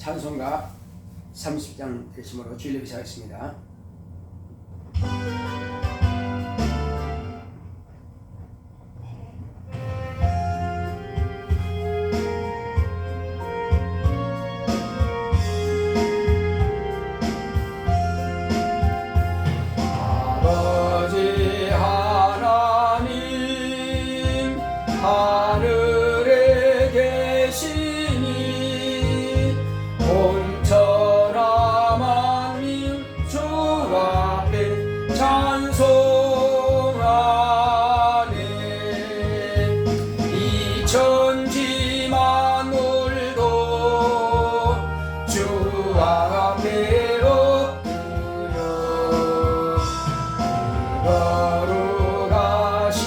찬송가 30장 되심으로 주일 예배 시작하겠습니다. 아버지 하나님 하늘에 계시니 온천하 만민 주 앞에 찬송하네. 이 천지 만물도 주 앞에 거룩하신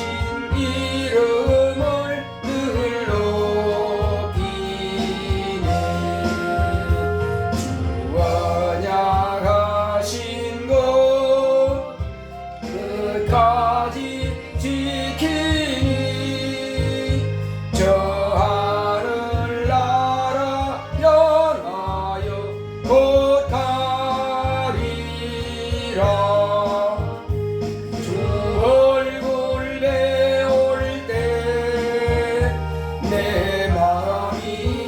이름을 늘 높이네. 주 언약하신 것 끝까지 지키니 저 하늘나라 연하여 곧 가리라. 내 마음이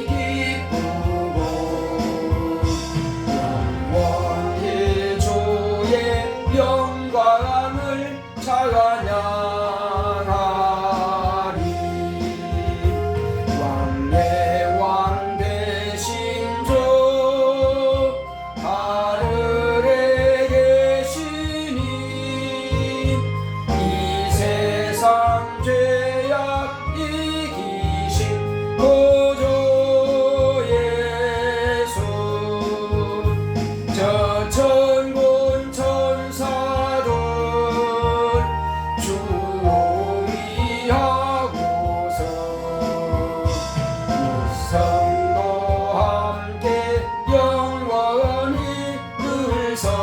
기쁘고 영원히 주의 영광을 찬양하리. 왕의 왕 되신 주 하늘에 계시니 이 세상 죄악 구주 예수 저 천군 천사들 주의하고서 무성도 함께 영원히 늘 섬기네.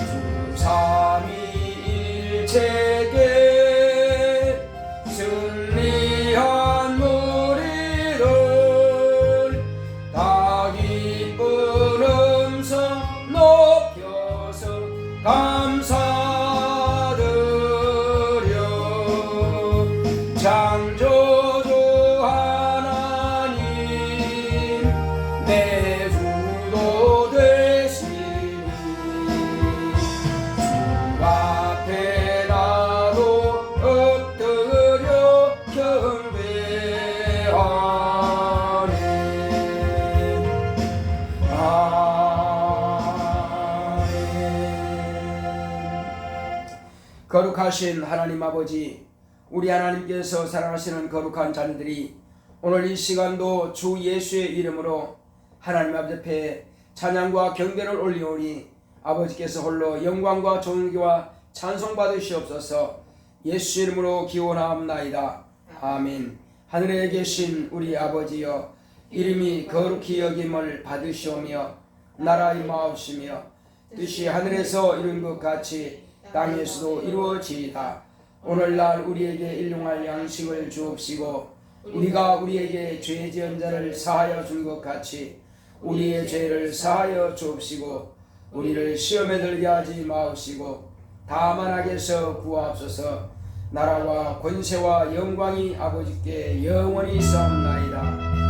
주 삼위일체께 승리한 우리를 다 기쁜 음성 높여서 감사드려. 창조주 하나님 내 주도 되시니 주 앞에 나도 엎드려 경배하네. 아멘. 거룩하신 하나님 아버지, 우리 하나님께서 사랑하시는 거룩한 자녀들이 오늘 이 시간도 주 예수의 이름으로 하나님 아버지 앞에 찬양과 경배를 올리오니 아버지께서 홀로 영광과 존귀와 찬송 받으시옵소서. 예수 이름으로 기원하옵나이다. 아멘. 하늘에 계신 우리 아버지여, 이름이 거룩히 여김을 받으시오며 나라 임하옵시며 뜻이 하늘에서 이룬 것 같이 땅에서도 이루어지이다. 오늘날 우리에게 일용할 양식을 주옵시고 우리가 우리에게 죄 지은 자를 사하여 준 것 같이 우리의 죄를 사하여 주옵시고 우리를 시험에 들게 하지 마옵시고 다만 악에서 구하옵소서. 나라와 권세와 영광이 아버지께 영원히 있사옵나이다. 아멘.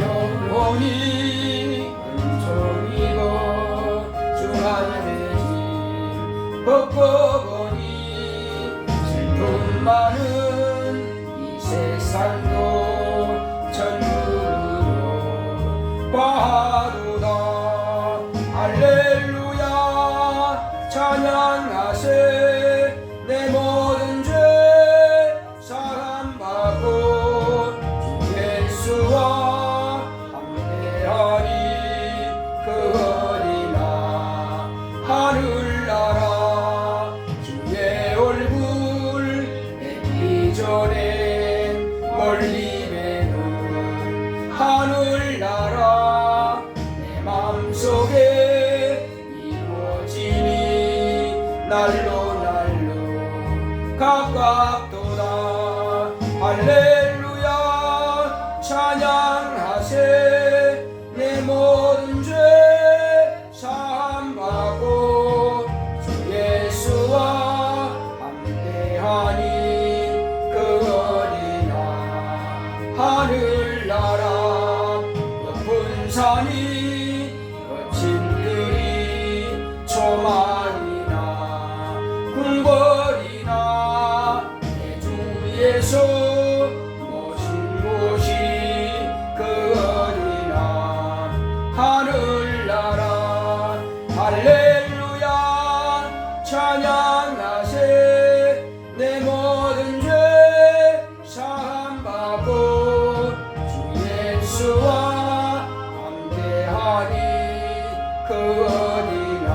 영원히 은총을 겪어보니 슬픔 많은 이 세상도 천국으로 바로다. 할렐루야 찬양하세. 내 모든 죄 사함받고 주 예수와 함께하리. 그 어디나 하늘나라 주의 얼굴 뵙기 전엔 멀리 뵈는 하늘나라 내 맘속에 이루어지니 날로 날로 가깝도다. 할렐루야 찬양하세. 내 모든 죄 사함받고 주 예수와 함께하니 그 어디나 하늘나라 높은 산이 거친 들이 초만이나 궁궐이나 내 주에서 모신 곳이 그 어디나 하늘나라. 할렐루야 찬양하세. 내 모든 죄 사함받고 주 예수와 함께하니 그 어디나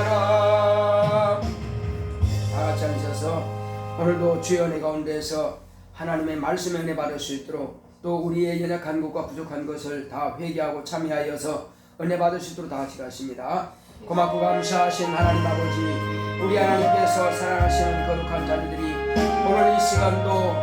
하늘나라. 다같이 앉으셔서 오늘도 주의 은혜 가운데서 하나님의 말씀의 은혜 받을 수 있도록 또 우리의 연약한 것과 부족한 것을 다 회개하고 참여하여서 은혜 받을 수 있도록 다 같이 가십니다. 고맙고 감사하신 하나님 아버지, 우리 하나님께서 사랑하시는 거룩한 자녀들이 오늘 이 시간도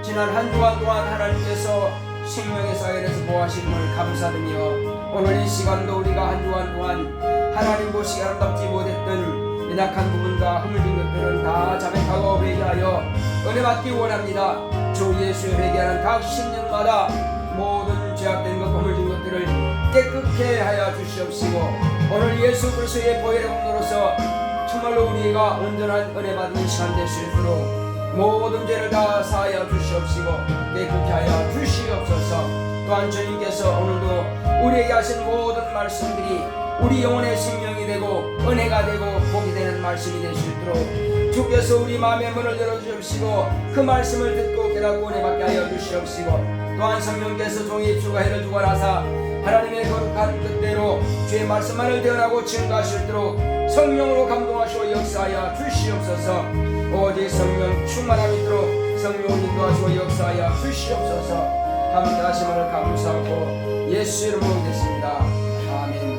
지난 한 주간 동안 하나님께서 생명의 사회에서 보호하심을 감사드리며 오늘 이 시간도 우리가 한 주간 동안 하나님 보시기 아름답지 못했던 연약한 부분과 흐물진 것들은 다 자백하고 회개하여 은혜 받기 원합니다. 주 예수의 회개하는 각 신령마다 모든 죄악된 것, 허물진 것들을 깨끗게 하여 주시옵시고 오늘 예수 그리스도의 보혈의 공로로서 정말로 우리가 온전한 은혜 받는 시간 될 수 있도록 모든 죄를 다 사하여 주시옵시고 깨끗게 하여 주시옵소서. 또한 주님께서 오늘도 우리에게 하신 모든 말씀들이 우리 영혼의 생명이 되고 은혜가 되고 복이 되는 말씀이 될 수 있도록 주께서 우리 마음의 문을 열어주시옵시고 그 말씀을 듣고 깨닫고 은혜 받게 하여 주시옵시고 또한 성령께서 종이 주가 해를 주고 나사 하나님의 거룩한 뜻대로 주의 말씀만을 대언하고 증거할 수 있도록 성령으로 감동하시고 역사하여 주시옵소서. 오직 성령 충만함 있도록 성령 인도하시고 역사하여 주시옵소서. 함께 하심을 감사하고 예수 이름으로 기도했습니다. 아멘.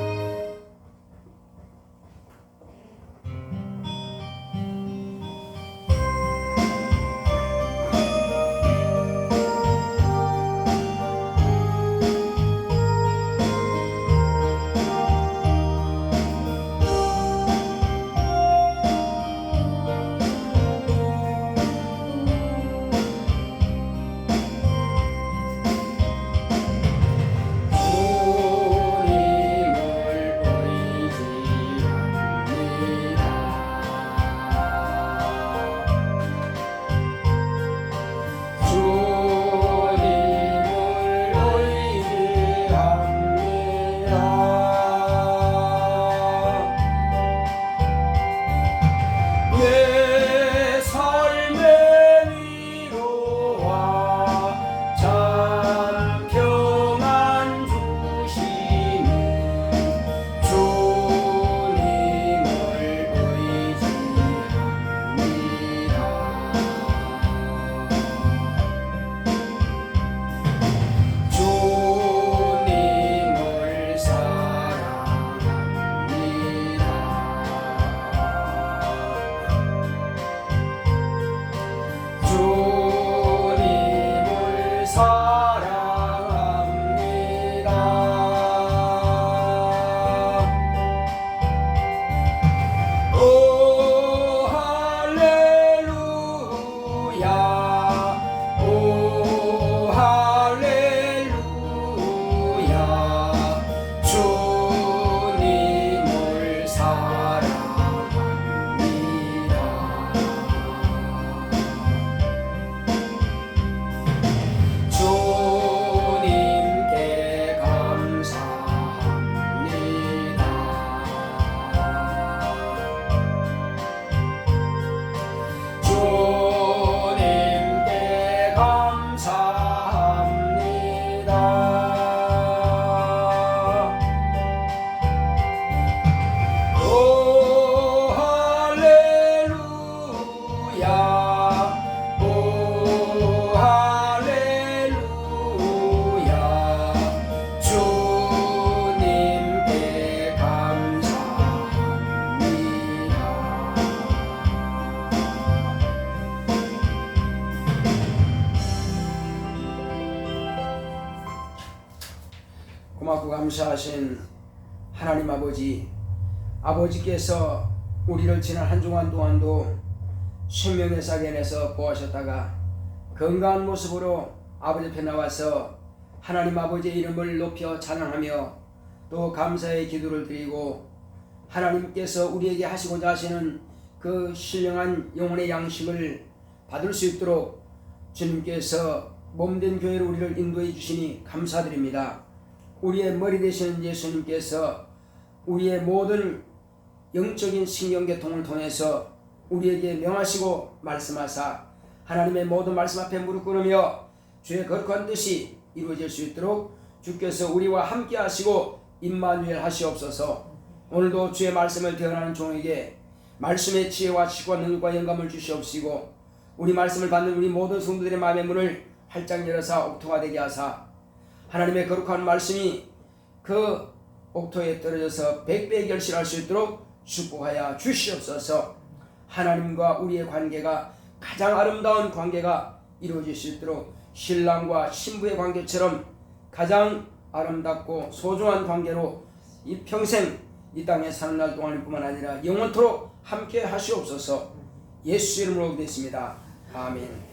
주님을 고맙고 감사하신 하나님 아버지, 아버지께서 우리를 지난 한 주간 동안도 생명의 싹에 내서 보호하셨다가 건강한 모습으로 아버지 앞에 나와서 하나님 아버지의 이름을 높여 찬양하며 또 감사의 기도를 드리고 하나님께서 우리에게 하시고자 하시는 그 신령한 영혼의 양식을 받을 수 있도록 주님께서 몸된 교회로 우리를 인도해 주시니 감사드립니다. 우리의 머리 되시는 예수님께서 우리의 모든 영적인 신경계통을 통해서 우리에게 명하시고 말씀하사 하나님의 모든 말씀 앞에 무릎 꿇으며 주의 거룩한 뜻이 이루어질 수 있도록 주께서 우리와 함께 하시고 임마누엘 하시옵소서. 오늘도 주의 말씀을 대언하는 종에게 말씀의 지혜와 지식과 능력과 영감을 주시옵시고 우리 말씀을 받는 우리 모든 성도들의 마음의 문을 활짝 열어서 옥토가 되게 하사 하나님의 거룩한 말씀이 그 옥토에 떨어져서 백배 결실할 수 있도록 축복하여 주시옵소서. 하나님과 우리의 관계가 가장 아름다운 관계가 이루어질 수 있도록 신랑과 신부의 관계처럼 가장 아름답고 소중한 관계로 이 평생 이 땅에 사는 날 동안일 뿐만 아니라 영원토록 함께 하시옵소서. 예수 이름으로 기도했습니다. 아멘.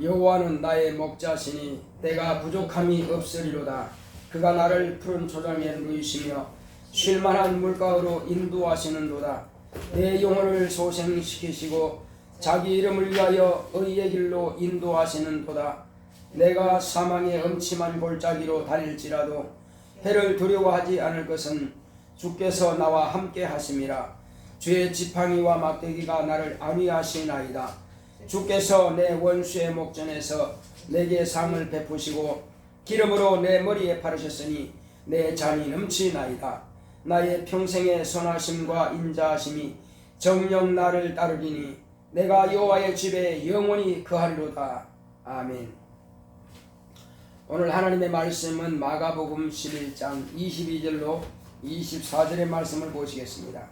여호와는 나의 목자시니 내가 부족함이 없으리로다. 그가 나를 푸른 초장에 누이시며 쉴만한 물가로 인도하시는도다. 내 영혼을 소생시키시고 자기 이름을 위하여 의의 길로 인도하시는도다. 내가 사망의 음침한 골짜기로 다닐지라도 해를 두려워하지 않을 것은 주께서 나와 함께 하심이라. 주의 지팡이와 막대기가 나를 안위하시나이다. 주께서 내 원수의 목전에서 내게 상을 베푸시고 기름으로 내 머리에 바르셨으니 내 잔이 넘치나이다. 나의 평생의 선하심과 인자하심이 정녕 나를 따르리니 내가 여호와의 집에 영원히 거하리로다. 아멘. 오늘 하나님의 말씀은 마가복음 11장 22절로 24절의 말씀을 보시겠습니다.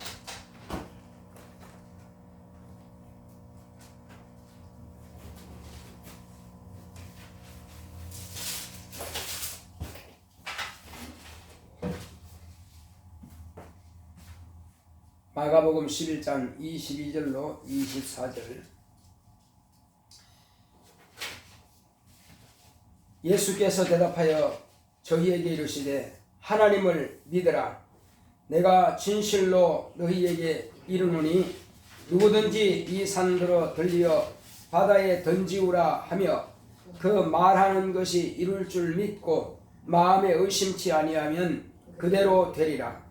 마가복음 11장 22절로 24절. 예수께서 대답하여 저희에게 이르시되 하나님을 믿으라. 내가 진실로 너희에게 이르노니 누구든지 이 산들어 들려 바다에 던지우라 하며 그 말하는 것이 이룰 줄 믿고 마음에 의심치 아니하면 그대로 되리라.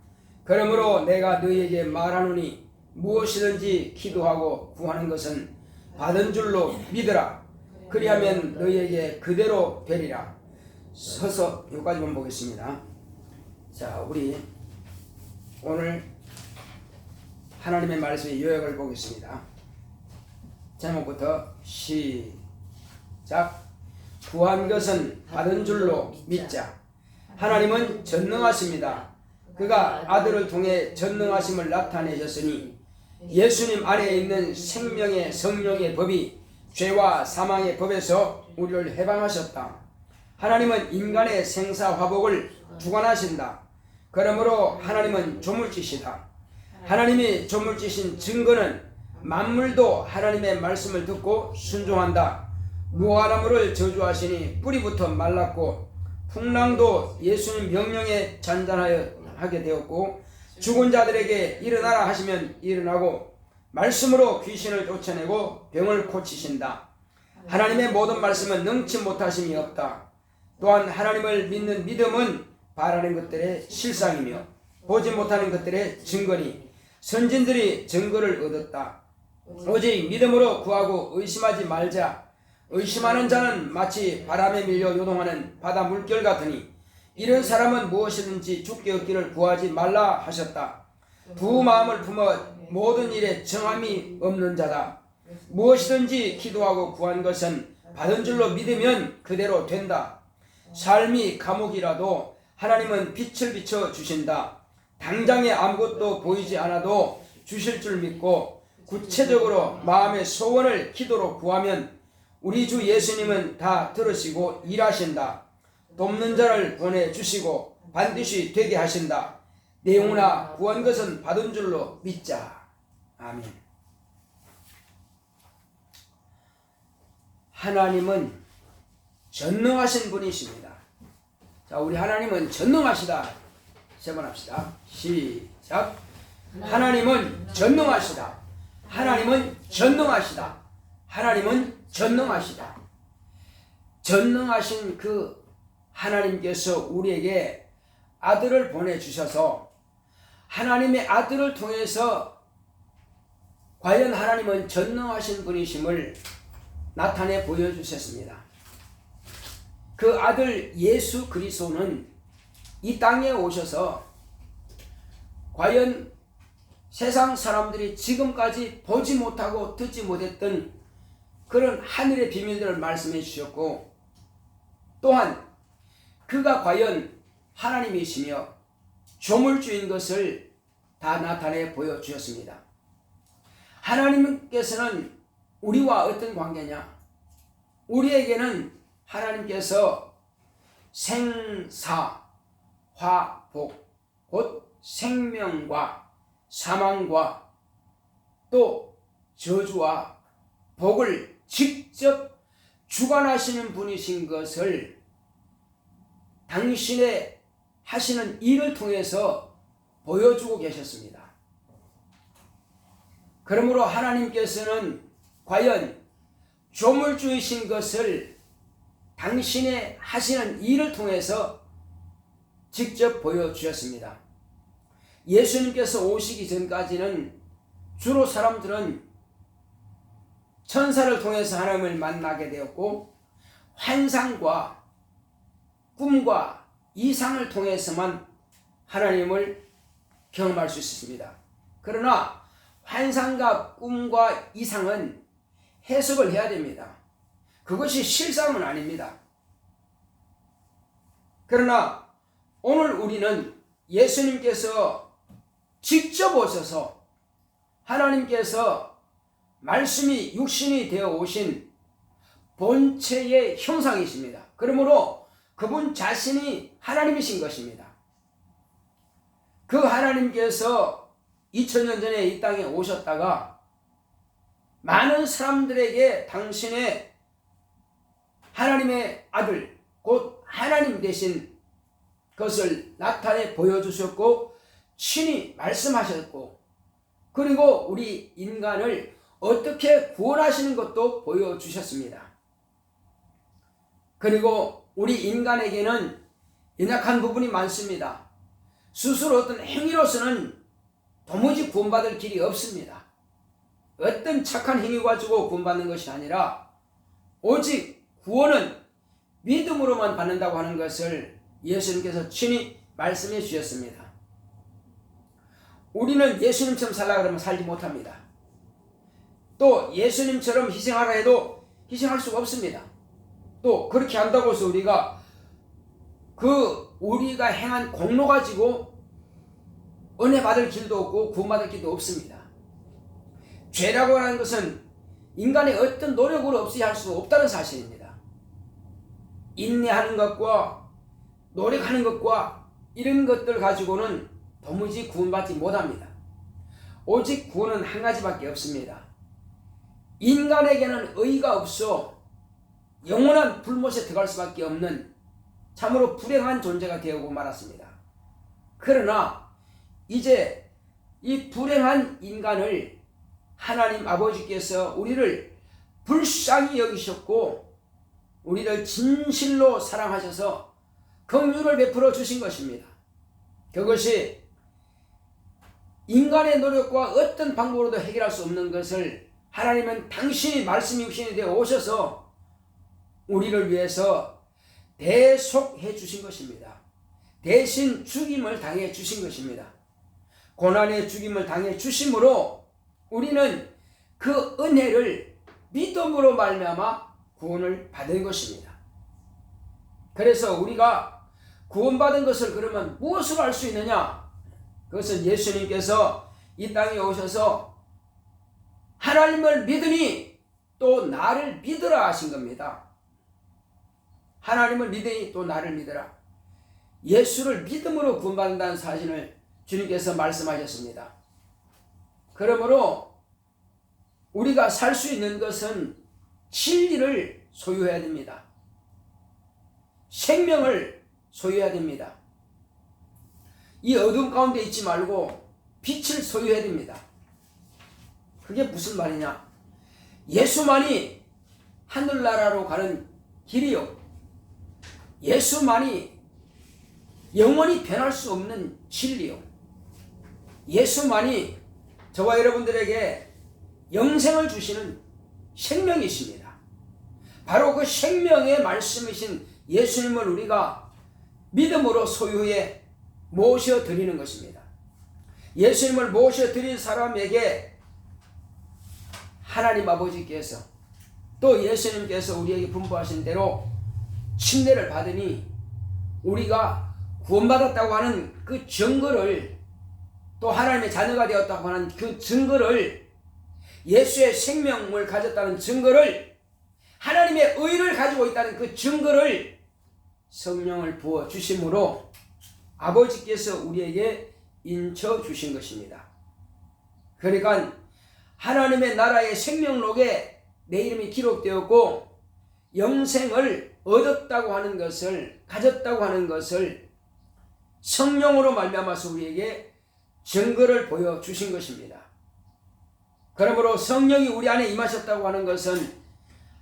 그러므로 내가 너희에게 말하노니 무엇이든지 기도하고 구하는 것은 받은 줄로 믿으라. 그리하면 너희에게 그대로 되리라. 서서 여기까지만 보겠습니다. 자, 우리 오늘 하나님의 말씀의 요약을 보겠습니다. 제목부터 시작. 구한 것은 받은 줄로 믿자. 하나님은 전능하십니다. 그가 아들을 통해 전능하심을 나타내셨으니 예수님 안에 있는 생명의 성령의 법이 죄와 사망의 법에서 우리를 해방하셨다. 하나님은 인간의 생사화복을 주관하신다. 그러므로 하나님은 조물주시다. 하나님이 조물주신 증거는 만물도 하나님의 말씀을 듣고 순종한다. 무화과나무를 저주하시니 뿌리부터 말랐고 풍랑도 예수님 명령에 잔잔하게 되었고 죽은 자들에게 일어나라 하시면 일어나고 말씀으로 귀신을 쫓아내고 병을 고치신다. 하나님의 모든 말씀은 능치 못하심이 없다. 또한 하나님을 믿는 믿음은 바라는 것들의 실상이며 보지 못하는 것들의 증거니 선진들이 증거를 얻었다. 오직 믿음으로 구하고 의심하지 말자. 의심하는 자는 마치 바람에 밀려 요동하는 바다 물결 같으니 이런 사람은 무엇이든지 죽게 얻기를 구하지 말라 하셨다. 두 마음을 품어 모든 일에 정함이 없는 자다. 무엇이든지 기도하고 구한 것은 받은 줄로 믿으면 그대로 된다. 삶이 감옥이라도 하나님은 빛을 비춰 주신다. 당장에 아무것도 보이지 않아도 주실 줄 믿고 구체적으로 마음의 소원을 기도로 구하면 우리 주 예수님은 다 들으시고 일하신다. 돕는 자를 보내주시고 반드시 되게 하신다. 내용이나 구한 것은 받은 줄로 믿자. 아멘. 하나님은 전능하신 분이십니다. 자, 우리 하나님은 전능하시다. 세 번 합시다. 시작. 하나님은 전능하시다. 하나님은 전능하시다. 하나님은 전능하시다. 전능하신 그 하나님께서 우리에게 아들을 보내주셔서 하나님의 아들을 통해서 과연 하나님은 전능하신 분이심을 나타내 보여주셨습니다. 그 아들 예수 그리스도는 이 땅에 오셔서 과연 세상 사람들이 지금까지 보지 못하고 듣지 못했던 그런 하늘의 비밀들을 말씀해 주셨고, 또한 그가 과연 하나님이시며 조물주인 것을 다 나타내 보여주셨습니다. 하나님께서는 우리와 어떤 관계냐? 우리에게는 하나님께서 생사, 화복, 곧 생명과 사망과 또 저주와 복을 직접 주관하시는 분이신 것을 당신의 하시는 일을 통해서 보여주고 계셨습니다. 그러므로 하나님께서는 과연 조물주이신 것을 당신의 하시는 일을 통해서 직접 보여주셨습니다. 예수님께서 오시기 전까지는 주로 사람들은 천사를 통해서 하나님을 만나게 되었고, 환상과 꿈과 이상을 통해서만 하나님을 경험할 수 있습니다. 그러나 환상과 꿈과 이상은 해석을 해야 됩니다. 그것이 실상은 아닙니다. 그러나 오늘 우리는 예수님께서 직접 오셔서 하나님께서 말씀이 육신이 되어 오신 본체의 형상이십니다. 그러므로 그분 자신이 하나님이신 것입니다. 그 하나님께서 2000년 전에 이 땅에 오셨다가 많은 사람들에게 당신의 하나님의 아들, 곧 하나님 되신 것을 나타내 보여주셨고 친히 말씀하셨고, 그리고 우리 인간을 어떻게 구원하시는 것도 보여주셨습니다. 그리고 우리 인간에게는 연약한 부분이 많습니다. 스스로 어떤 행위로서는 도무지 구원받을 길이 없습니다. 어떤 착한 행위 가지고 구원받는 것이 아니라 오직 구원은 믿음으로만 받는다고 하는 것을 예수님께서 친히 말씀해 주셨습니다. 우리는 예수님처럼 살려고 하면 살지 못합니다. 또 예수님처럼 희생하라 해도 희생할 수가 없습니다. 또 그렇게 한다고 해서 우리가 행한 공로 가지고 은혜 받을 길도 없고 구원받을 길도 없습니다. 죄라고 하는 것은 인간의 어떤 노력으로 없이 할 수 없다는 사실입니다. 인내하는 것과 노력하는 것과 이런 것들 가지고는 도무지 구원받지 못합니다. 오직 구원은 한 가지밖에 없습니다. 인간에게는 의가 없어 영원한 불못에 들어갈 수밖에 없는 참으로 불행한 존재가 되고 말았습니다. 그러나 이제 이 불행한 인간을 하나님 아버지께서 우리를 불쌍히 여기셨고 우리를 진실로 사랑하셔서 긍휼을 베풀어 주신 것입니다. 그것이 인간의 노력과 어떤 방법으로도 해결할 수 없는 것을 하나님은 당신이 말씀이 육신이 되어 오셔서 우리를 위해서 대속해 주신 것입니다. 대신 죽임을 당해 주신 것입니다. 고난의 죽임을 당해 주심으로 우리는 그 은혜를 믿음으로 말미암아 구원을 받은 것입니다. 그래서 우리가 구원받은 것을 그러면 무엇으로 알 수 있느냐? 그것은 예수님께서 이 땅에 오셔서 하나님을 믿으니 또 나를 믿으라 하신 겁니다. 하나님을 믿으니 또 나를 믿으라. 예수를 믿음으로 구원받는다는 사실을 주님께서 말씀하셨습니다. 그러므로 우리가 살 수 있는 것은 진리를 소유해야 됩니다. 생명을 소유해야 됩니다. 이 어둠 가운데 있지 말고 빛을 소유해야 됩니다. 그게 무슨 말이냐? 예수만이 하늘나라로 가는 길이요, 예수만이 영원히 변할 수 없는 진리요, 예수만이 저와 여러분들에게 영생을 주시는 생명이십니다. 바로 그 생명의 말씀이신 예수님을 우리가 믿음으로 소유해 모셔드리는 것입니다. 예수님을 모셔드린 사람에게 하나님 아버지께서 또 예수님께서 우리에게 분부하신 대로 침례를 받으니 우리가 구원받았다고 하는 그 증거를, 또 하나님의 자녀가 되었다고 하는 그 증거를, 예수의 생명을 가졌다는 증거를, 하나님의 의를 가지고 있다는 그 증거를 성령을 부어 주심으로 아버지께서 우리에게 인쳐 주신 것입니다. 그러니까 하나님의 나라의 생명록에 내 이름이 기록되었고 영생을 얻었다고 하는 것을, 가졌다고 하는 것을 성령으로 말미암아서 우리에게 증거를 보여주신 것입니다. 그러므로 성령이 우리 안에 임하셨다고 하는 것은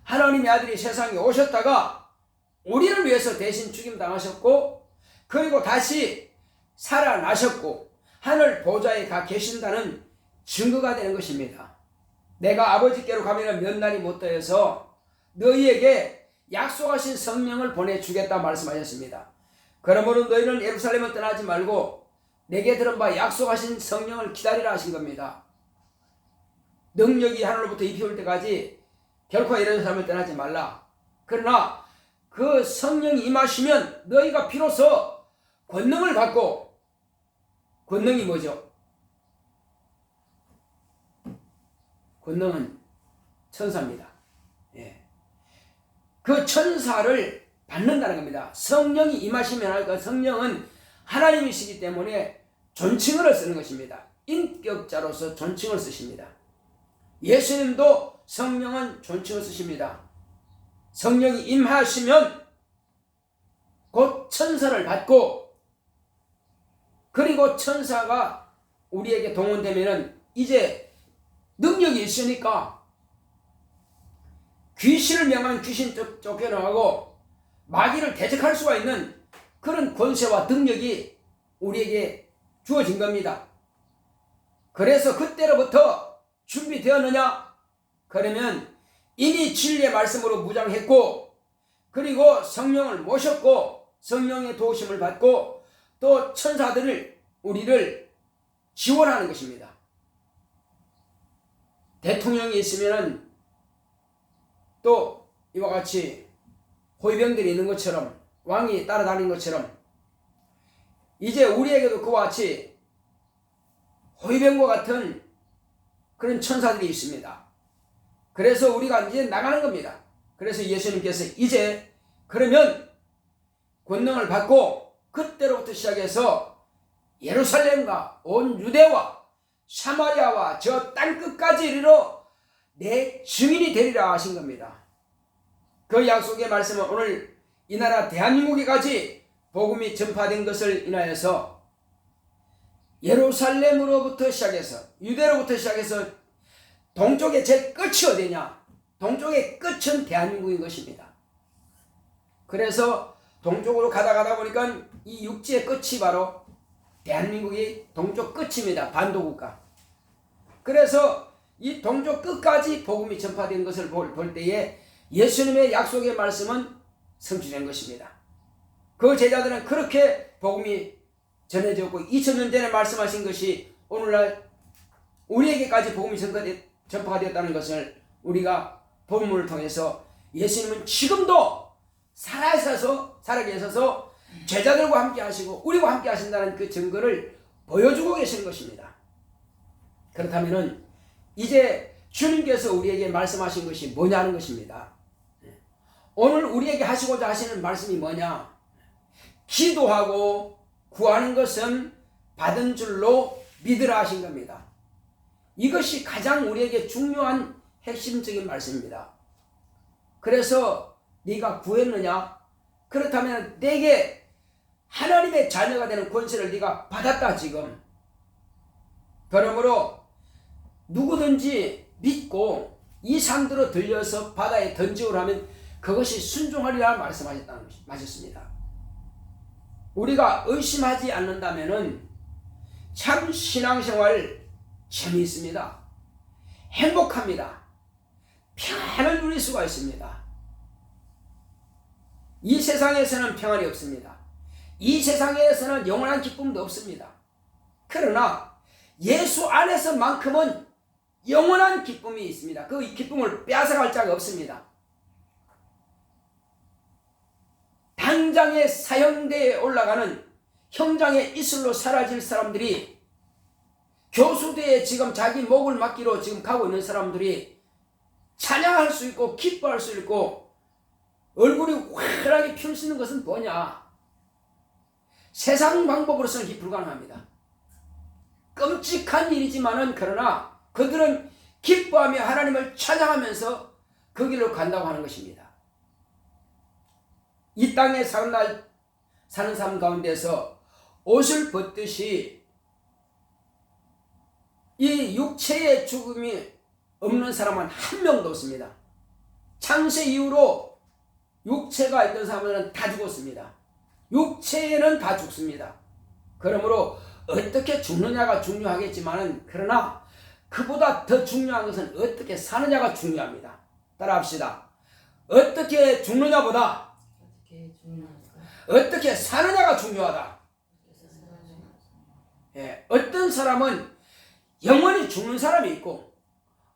하나님의 아들이 세상에 오셨다가 우리를 위해서 대신 죽임당하셨고 그리고 다시 살아나셨고 하늘 보좌에 가 계신다는 증거가 되는 것입니다. 내가 아버지께로 가면 몇 날이 못 더해서 너희에게 약속하신 성령을 보내주겠다 말씀하셨습니다. 그러므로 너희는 예루살렘을 떠나지 말고 내게 들은 바 약속하신 성령을 기다리라 하신 겁니다. 능력이 하늘로부터 입혀올 때까지 결코 예루살렘을 떠나지 말라. 그러나 그 성령이 임하시면 너희가 비로소 권능을 받고, 권능이 뭐죠? 권능은 천사입니다. 예. 그 천사를 받는다는 겁니다. 성령이 임하시면 그 성령은 하나님이시기 때문에 존칭어를 쓰는 것입니다. 인격자로서 존칭을 쓰십니다. 예수님도 성령은 존칭을 쓰십니다. 성령이 임하시면 곧 천사를 받고, 그리고 천사가 우리에게 동원되면은 이제 능력이 있으니까 귀신을 명한 귀신 쫓겨나가고 마귀를 대적할 수가 있는 그런 권세와 능력이 우리에게 주어진 겁니다. 그래서 그때로부터 준비되었느냐? 그러면 이미 진리의 말씀으로 무장했고, 그리고 성령을 모셨고, 성령의 도우심을 받고, 또 천사들을 우리를 지원하는 것입니다. 대통령이 있으면 또 이와 같이 호위병들이 있는 것처럼, 왕이 따라다니는 것처럼 이제 우리에게도 그와 같이 호위병과 같은 그런 천사들이 있습니다. 그래서 우리가 이제 나가는 겁니다. 그래서 예수님께서 이제 그러면 권능을 받고 그때로부터 시작해서 예루살렘과 온 유대와 사마리아와 저 땅끝까지 이르러 내 증인이 되리라 하신 겁니다. 그 약속의 말씀은 오늘 이 나라 대한민국에까지 복음이 전파된 것을 인하여서 예루살렘으로부터 시작해서, 유대로부터 시작해서 동쪽의 제일 끝이 어디냐? 동쪽의 끝은 대한민국인 것입니다. 그래서 동쪽으로 가다 보니까 이 육지의 끝이 바로 대한민국이 동쪽 끝입니다. 반도국가. 그래서 이 동쪽 끝까지 복음이 전파된 것을 볼 때에 예수님의 약속의 말씀은 성취된 것입니다. 그 제자들은 그렇게 복음이 전해졌고 2000년 전에 말씀하신 것이 오늘날 우리에게까지 복음이 전파가 되었다는 것을 우리가 본문을 통해서 예수님은 지금도 살아계셔서 제자들과 함께 하시고 우리와 함께 하신다는 그 증거를 보여주고 계시는 것입니다. 그렇다면 이제 주님께서 우리에게 말씀하신 것이 뭐냐는 것입니다. 오늘 우리에게 하시고자 하시는 말씀이 뭐냐? 기도하고 구하는 것은 받은 줄로 믿으라 하신 겁니다. 이것이 가장 우리에게 중요한 핵심적인 말씀입니다. 그래서 네가 구했느냐? 그렇다면 내게 하나님의 자녀가 되는 권세를 네가 받았다 지금. 그러므로 누구든지 믿고 이 산들어 들려서 바다에 던지오라면 그것이 순종하리라 말씀하셨다는 것이 맞았습니다. 우리가 의심하지 않는다면은 참 신앙생활 재미있습니다. 행복합니다. 평안을 누릴 수가 있습니다. 이 세상에서는 평안이 없습니다. 이 세상에서는 영원한 기쁨도 없습니다. 그러나 예수 안에서만큼은 영원한 기쁨이 있습니다. 그 기쁨을 빼앗아갈 자가 없습니다. 당장의 사형대에 올라가는 형장의 이슬로 사라질 사람들이 교수대에 지금 자기 목을 맡기로 지금 가고 있는 사람들이 찬양할 수 있고 기뻐할 수 있고 얼굴이 환하게 피울 수 있는 것은 뭐냐? 세상 방법으로서는 이게 불가능합니다. 끔찍한 일이지만은 그러나 그들은 기뻐하며 하나님을 찬양하면서 그 길로 간다고 하는 것입니다. 이 땅에 사는 삶 가운데서 옷을 벗듯이 이 육체의 죽음이 없는 사람은 한 명도 없습니다. 창세 이후로 육체가 있던 사람들은 다 죽었습니다. 육체는 다 죽습니다. 그러므로 어떻게 죽느냐가 중요하겠지만 그러나 그보다 더 중요한 것은 어떻게 사느냐가 중요합니다. 따라합시다. 어떻게 죽느냐보다 어떻게 사느냐가 중요하다. 예, 어떤 사람은 영원히 죽는 사람이 있고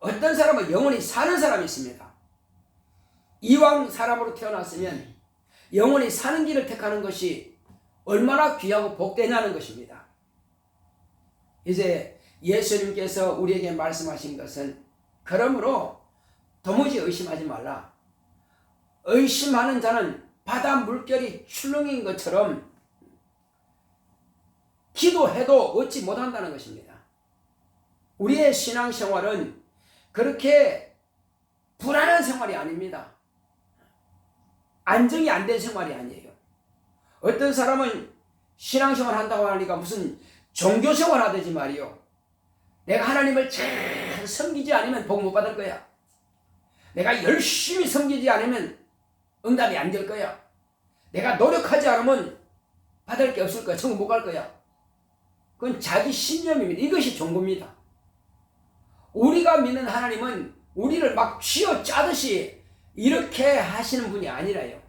어떤 사람은 영원히 사는 사람이 있습니다. 이왕 사람으로 태어났으면 영원히 사는 길을 택하는 것이 얼마나 귀하고 복되냐는 것입니다. 이제 예수님께서 우리에게 말씀하신 것은 그러므로 도무지 의심하지 말라. 의심하는 자는 바다 물결이 출렁인 것처럼 기도해도 얻지 못한다는 것입니다. 우리의 신앙생활은 그렇게 불안한 생활이 아닙니다. 안정이 안 된 생활이 아니에요. 어떤 사람은 신앙생활 한다고 하니까 무슨 종교생활 하듯이 말이요. 내가 하나님을 잘 섬기지 않으면 복 못 받을 거야. 내가 열심히 섬기지 않으면 응답이 안 될 거야. 내가 노력하지 않으면 받을 게 없을 거야. 천국 못 갈 거야. 그건 자기 신념입니다. 이것이 종교입니다. 우리가 믿는 하나님은 우리를 막 쥐어 짜듯이 이렇게 하시는 분이 아니라요.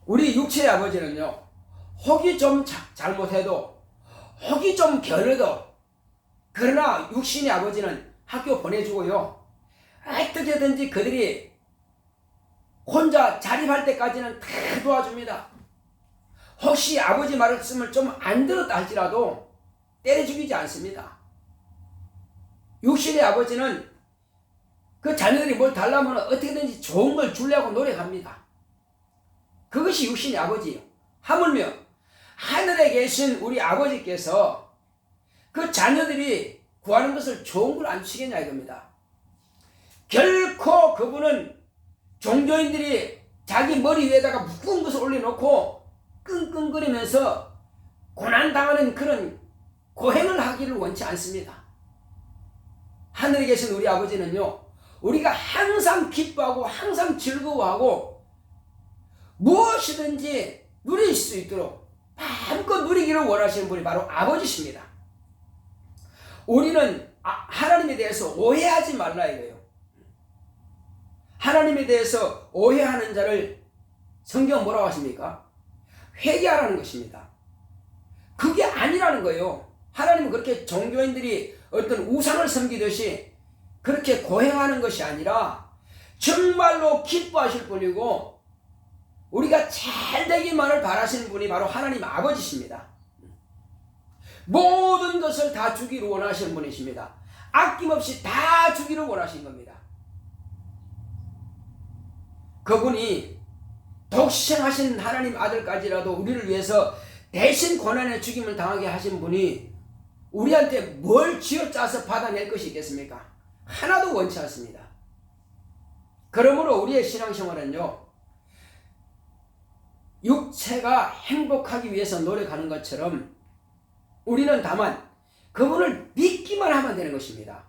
우리 육체의 아버지는요, 혹이 좀 잘못해도, 혹이 좀 겨려도, 그러나 육신의 아버지는 학교 보내주고요, 어떻게든지 그들이 혼자 자립할 때까지는 다 도와줍니다. 혹시 아버지 말씀을 좀 안 들었다 할지라도 때려 죽이지 않습니다. 육신의 아버지는 그 자녀들이 뭘 달라면 어떻게든지 좋은 걸 주려고 노력합니다. 그것이 육신의 아버지예요. 하물며 하늘에 계신 우리 아버지께서 그 자녀들이 구하는 것을 좋은 걸 안 주시겠냐 이겁니다. 결코 그분은 종교인들이 자기 머리 위에다가 무거운 것을 올려놓고 끙끙거리면서 고난당하는 그런 고행을 하기를 원치 않습니다. 하늘에 계신 우리 아버지는요, 우리가 항상 기뻐하고 항상 즐거워하고 무엇이든지 누릴 수 있도록 마음껏 누리기를 원하시는 분이 바로 아버지십니다. 우리는 하나님에 대해서 오해하지 말라 이거예요. 하나님에 대해서 오해하는 자를 성경 뭐라고 하십니까? 회개하라는 것입니다. 그게 아니라는 거예요. 하나님은 그렇게 종교인들이 어떤 우상을 섬기듯이 그렇게 고행하는 것이 아니라 정말로 기뻐하실 분이고 우리가 잘 되기만을 바라시는 분이 바로 하나님 아버지십니다. 모든 것을 다 주기를 원하시는 분이십니다. 아낌없이 다 주기를 원하신 겁니다. 그분이 독생하신 하나님 아들까지라도 우리를 위해서 대신 고난의 죽임을 당하게 하신 분이 우리한테 뭘 쥐어짜서 받아낼 것이 있겠습니까? 하나도 원치 않습니다. 그러므로 우리의 신앙생활은요, 육체가 행복하기 위해서 노력하는 것처럼 우리는 다만 그분을 믿기만 하면 되는 것입니다.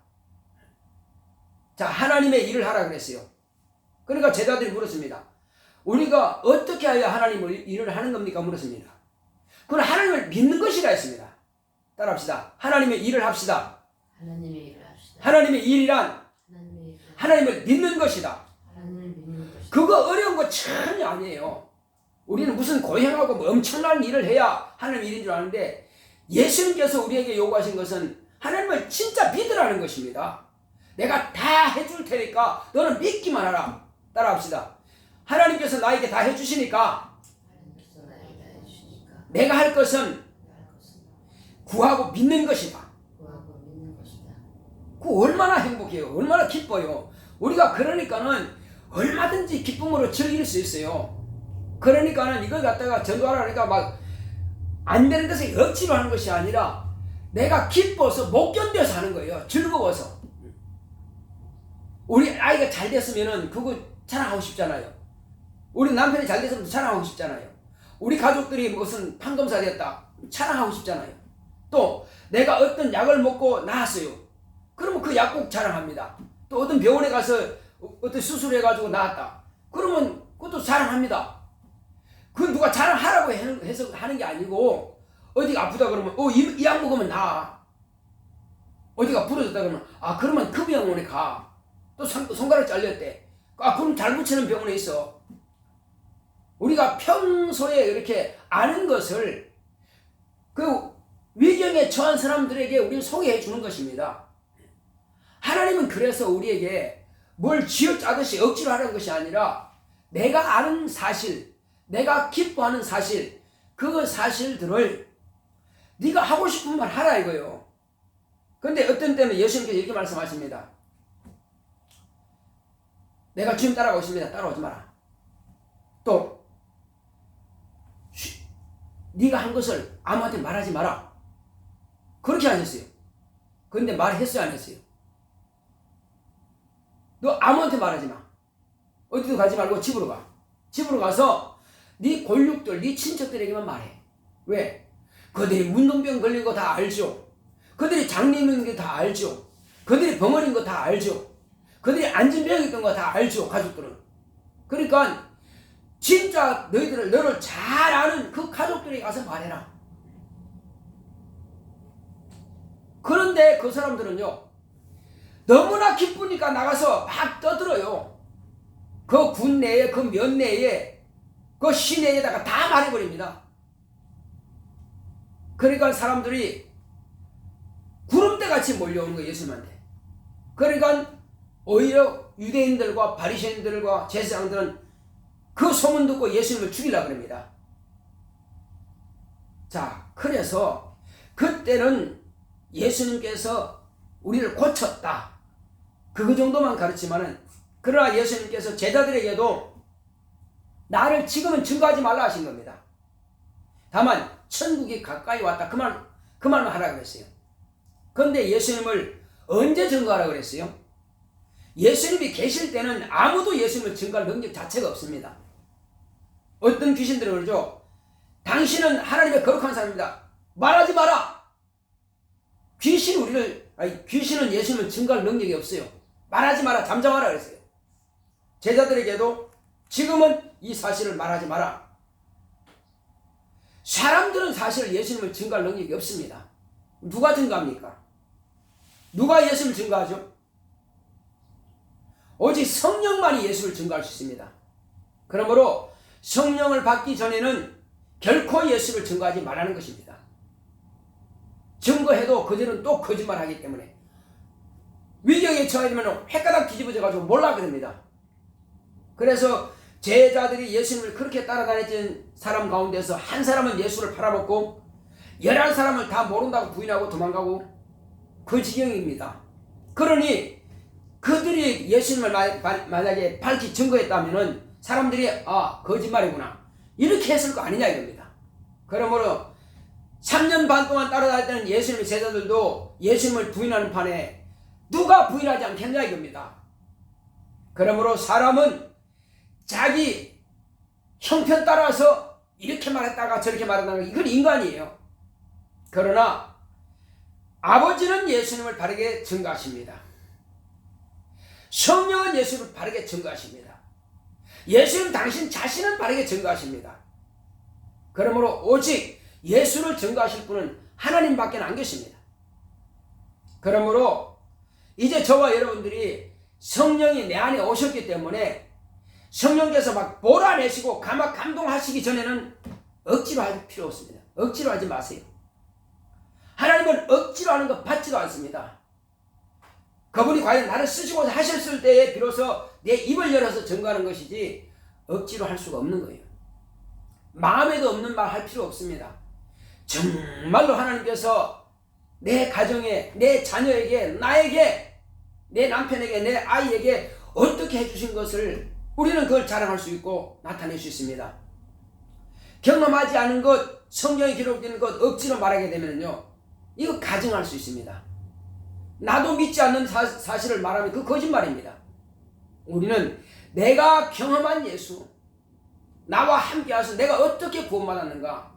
자, 하나님의 일을 하라 그랬어요. 그러니까 제자들이 물었습니다. 우리가 어떻게 해야 하나님의 일을 하는 겁니까? 물었습니다. 그건 하나님을 믿는 것이라 했습니다. 따라합시다. 하나님의 일을 합시다. 하나님의 일을 합시다. 하나님의 일이란 하나님의 일을 하나님을 믿는 것이다. 하나님을 믿는 것이다. 그거 어려운 거 전혀 아니에요. 우리는 무슨 고행하고 뭐 엄청난 일을 해야 하나님 일인 줄 아는데 예수님께서 우리에게 요구하신 것은 하나님을 진짜 믿으라는 것입니다. 내가 다 해줄 테니까 너는 믿기만 하라. 따라합시다. 하나님께서 나에게 다 해주시니까 하나님께서 나에게 다 해주시니까 내가 할 것은 할 것은 구하고 믿는 것이다. 구하고 믿는 것이다. 그 얼마나 행복해요. 얼마나 기뻐요. 우리가 그러니까는 얼마든지 기쁨으로 즐길 수 있어요. 그러니까는 이걸 갖다가 전도하라 그러니까 막 안 되는 것을 억지로 하는 것이 아니라 내가 기뻐서 못 견뎌서 하는 거예요. 즐거워서. 우리 아이가 잘 됐으면은 그거 자랑하고 싶잖아요. 우리 남편이 잘 됐으면 자랑하고 싶잖아요. 우리 가족들이 무슨 판검사 됐다 자랑하고 싶잖아요. 또 내가 어떤 약을 먹고 나았어요. 그러면 그 약국 자랑합니다. 또 어떤 병원에 가서 어떤 수술해가지고 나았다. 그러면 그것도 자랑합니다. 그 누가 자랑하라고 해서 하는 게 아니고 어디가 아프다 그러면 이 약 먹으면 나아. 어디가 부러졌다 그러면 그러면 그 병원에 가. 또 손가락 잘렸대. 그럼 잘 붙이는 병원에 있어. 우리가 평소에 이렇게 아는 것을 그 위경에 처한 사람들에게 우리를 소개해 주는 것입니다. 하나님은 그래서 우리에게 뭘 쥐어짜듯이 억지로 하라는 것이 아니라 내가 아는 사실, 내가 기뻐하는 사실, 그 사실들을 네가 하고 싶은 말 하라 이거요. 그런데 어떤 때는 예수님께서 이렇게 말씀하십니다. 내가 주님 따라가고 있습니다. 따라오지 마라. 또 네가 한 것을 아무한테 말하지 마라. 그렇게 하셨어요. 그런데 말했어요, 안 했어요? 너 아무한테 말하지 마. 어디도 가지 말고 집으로 가. 집으로 가서 네 골육들, 네 친척들에게만 말해. 왜? 그들이 문둥병 걸린 거 다 알죠. 그들이 장례 있는 게 다 알죠. 그들이 벙어린 거 다 알죠. 그들이 안진병 있던 거 다 알죠, 가족들은. 그러니까 진짜 너를 잘 아는 그 가족들에게 가서 말해라. 그런데 그 사람들은요, 너무나 기쁘니까 나가서 막 떠들어요. 그 군 내에, 그 면 내에, 그 시내에다가 다 말해버립니다. 그러니까 사람들이 구름대같이 몰려오는 거예요, 예수님한테. 그러니까 오히려 유대인들과 바리새인들과 제사장들은 그 소문 듣고 예수님을 죽이려고 합니다. 자, 그래서 그때는 예수님께서 우리를 고쳤다. 그 정도만 가르치면은, 그러나 예수님께서 제자들에게도 나를 지금은 증거하지 말라 하신 겁니다. 다만 천국이 가까이 왔다. 그 말만 하라 그랬어요. 그런데 예수님을 언제 증거하라 그랬어요? 예수님이 계실 때는 아무도 예수님을 증거할 능력 자체가 없습니다. 어떤 귀신들은 그러죠. 당신은 하나님의 거룩한 사람입니다. 말하지 마라. 귀신은 예수님을 증거할 능력이 없어요. 말하지 마라. 잠잠하라 그랬어요. 제자들에게도 지금은 이 사실을 말하지 마라. 사람들은 사실 예수님을 증거할 능력이 없습니다. 누가 증거합니까? 누가 예수님을 증거하죠? 오직 성령만이 예수를 증거할 수 있습니다. 그러므로 성령을 받기 전에는 결코 예수를 증거하지 말라는 것입니다. 증거해도 그들은 또 거짓말하기 때문에 위경에 처하게 되면 헷가닥 뒤집어져가지고 몰라 그럽니다. 그래서 제자들이 예수님을 그렇게 따라다녔던 사람 가운데서 한 사람은 예수를 팔아먹고 11사람을 다 모른다고 부인하고 도망가고 그 지경입니다. 그러니 그들이 예수님을 만약에 밝히 증거했다면 사람들이 거짓말이구나 이렇게 했을 거 아니냐 이겁니다. 그러므로 3년 반 동안 따라다녔던 예수님의 제자들도 예수님을 부인하는 판에 누가 부인하지 않겠냐 이겁니다. 그러므로 사람은 자기 형편 따라서 이렇게 말했다가 저렇게 말했다가 이건 인간이에요. 그러나 아버지는 예수님을 바르게 증거하십니다. 성령은 예수를 바르게 증거하십니다. 예수님 당신 자신은 바르게 증거하십니다. 그러므로 오직 예수를 증거하실 분은 하나님밖에 안 계십니다. 그러므로 이제 저와 여러분들이 성령이 내 안에 오셨기 때문에 성령께서 막 몰아내시고 감동하시기 전에는 억지로 할 필요 없습니다. 억지로 하지 마세요. 하나님은 억지로 하는 거 받지도 않습니다. 그분이 과연 나를 쓰시고 하셨을 때에 비로소 내 입을 열어서 증거하는 것이지 억지로 할 수가 없는 거예요. 마음에도 없는 말 할 필요 없습니다. 정말로 하나님께서 내 가정에, 내 자녀에게, 나에게, 내 남편에게, 내 아이에게 어떻게 해주신 것을 우리는 그걸 자랑할 수 있고 나타낼 수 있습니다. 경험하지 않은 것, 성경에 기록되는 것 억지로 말하게 되면요 이거 가증할 수 있습니다. 나도 믿지 않는 사실을 말하면 그 거짓말입니다. 우리는 내가 경험한 예수, 나와 함께 하셔서 내가 어떻게 구원받았는가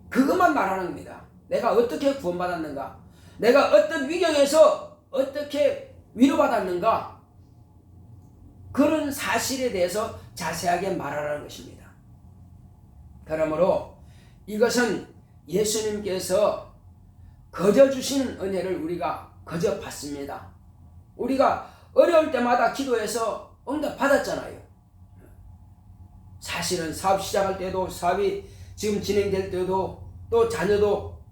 그것만 말하는 겁니다. 내가 어떻게 구원받았는가, 내가 어떤 위경에서 어떻게 위로받았는가 그런 사실에 대해서 자세하게 말하라는 것입니다. 그러므로 이것은 예수님께서 거저 주시는 은혜를 우리가 거저 받습니다. 우리가 어려울 때마다 기도해서 응답 받았잖아요. 사실은 사업 시작할 때도, 사업이 지금 진행될 때도, 또 자녀도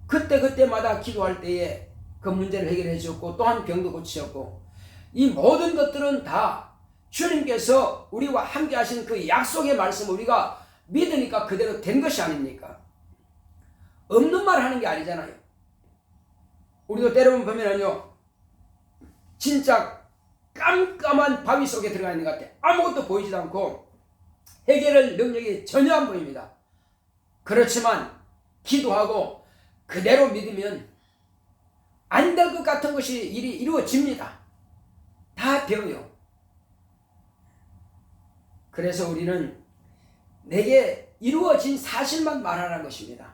그때마다 기도할 때에 그 문제를 해결해 주셨고 또한 병도 고치셨고 이 모든 것들은 다 주님께서 우리와 함께 하신 그 약속의 말씀을 우리가 믿으니까 그대로 된 것이 아닙니까? 없는 말 하는 게 아니잖아요. 우리도 때로는 보면은요 진짜 깜깜한 바위 속에 들어가 있는 것 같아. 아무것도 보이지도 않고 해결할 능력이 전혀 안 보입니다. 그렇지만 기도하고 그대로 믿으면 안 될 것 같은 것이 일이 이루어집니다. 다 배워요. 그래서 우리는 내게 이루어진 사실만 말하라는 것입니다.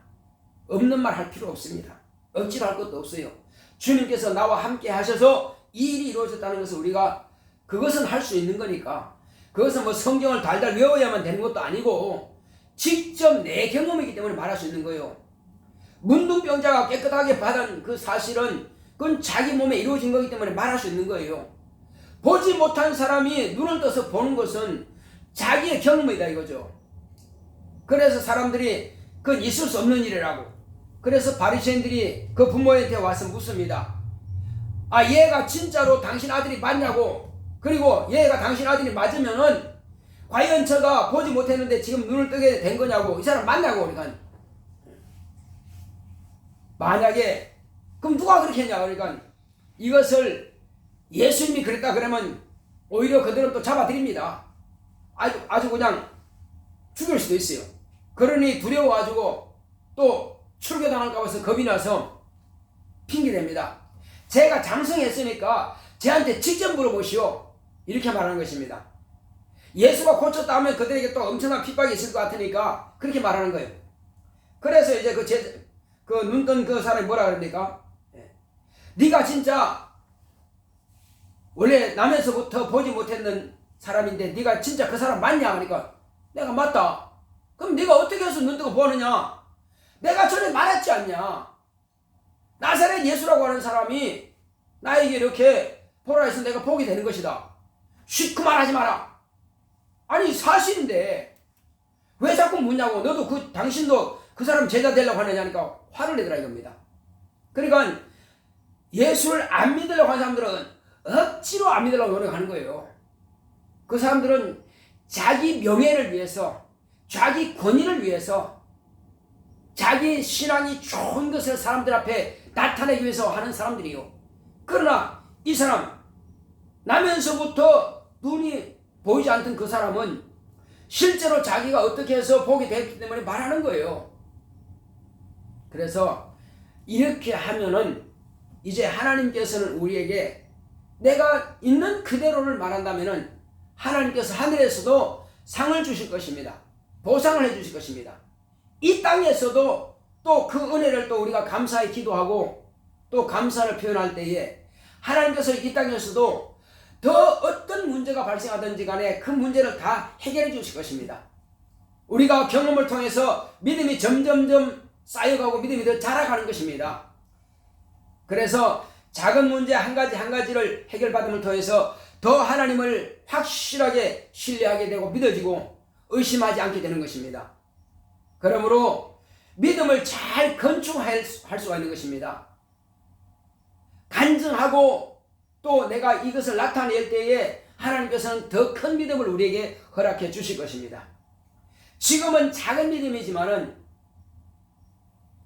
없는 말 할 필요 없습니다. 억지로 할 것도 없어요. 주님께서 나와 함께 하셔서 이 일이 이루어졌다는 것을 우리가 그것은 할 수 있는 거니까 그것은 뭐 성경을 달달 외워야만 되는 것도 아니고 직접 내 경험이기 때문에 말할 수 있는 거예요. 문둥병자가 깨끗하게 받은 그 사실은 그건 자기 몸에 이루어진 거기 때문에 말할 수 있는 거예요. 보지 못한 사람이 눈을 떠서 보는 것은 자기의 경험이다 이거죠. 그래서 사람들이 그건 있을 수 없는 일이라고. 그래서 바리새인들이 그 부모한테 와서 묻습니다. 얘가 진짜로 당신 아들이 맞냐고. 그리고 얘가 당신 아들이 맞으면은 과연 저가 보지 못했는데 지금 눈을 뜨게 된 거냐고. 이 사람 맞냐고. 그러니까 만약에 그럼 누가 그렇게 했냐. 그러니까 이것을 예수님이 그랬다 그러면 오히려 그들은 또 잡아드립니다. 아주 그냥 죽일 수도 있어요. 그러니 두려워가지고 또 출교당할까 봐서 겁이 나서 핑계댑니다. 제가 장성했으니까 제한테 직접 물어보시오. 이렇게 말하는 것입니다. 예수가 고쳤다 하면 그들에게 또 엄청난 핍박이 있을 것 같으니까 그렇게 말하는 거예요. 그래서 이제 그 눈 뜬 그 사람이 뭐라 그럽니까? 네가 진짜 원래 나면서부터 보지 못했는 사람인데 네가 진짜 그 사람 맞냐? 그러니까 내가 맞다. 그럼 네가 어떻게 해서 눈 뜨고 보느냐? 내가 전에 말했지 않냐? 나사렛 예수라고 하는 사람이 나에게 이렇게 보라 해서 내가 보게 되는 것이다. 쉽고 말하지 마라. 아니 사실인데 왜 자꾸 묻냐고. 너도 당신도 그 사람 제자 되려고 하느냐니까 화를 내더라 이겁니다. 그러니까 예수를 안 믿으려고 하는 사람들은 억지로 안 믿으려고 노력하는 거예요. 그 사람들은 자기 명예를 위해서, 자기 권위를 위해서, 자기 신앙이 좋은 것을 사람들 앞에 나타내기 위해서 하는 사람들이요. 그러나 이 사람, 나면서부터 눈이 보이지 않던 그 사람은 실제로 자기가 어떻게 해서 보게 됐기 때문에 말하는 거예요. 그래서 이렇게 하면은 이제 하나님께서는 우리에게 내가 있는 그대로를 말한다면은 하나님께서 하늘에서도 상을 주실 것입니다. 보상을 해 주실 것입니다. 이 땅에서도 또 그 은혜를 또 우리가 감사히 기도하고 또 감사를 표현할 때에 하나님께서 이 땅에서도 더 어떤 문제가 발생하든지 간에 그 문제를 다 해결해 주실 것입니다. 우리가 경험을 통해서 믿음이 점점점 쌓여가고 믿음이 더 자라가는 것입니다. 그래서 작은 문제 한 가지를 해결받음을 통해서 더 하나님을 확실하게 신뢰하게 되고 믿어지고 의심하지 않게 되는 것입니다. 그러므로 믿음을 잘 건축할 수가 있는 것입니다. 간증하고 또 내가 이것을 나타낼 때에 하나님께서는 더 큰 믿음을 우리에게 허락해 주실 것입니다. 지금은 작은 믿음이지만은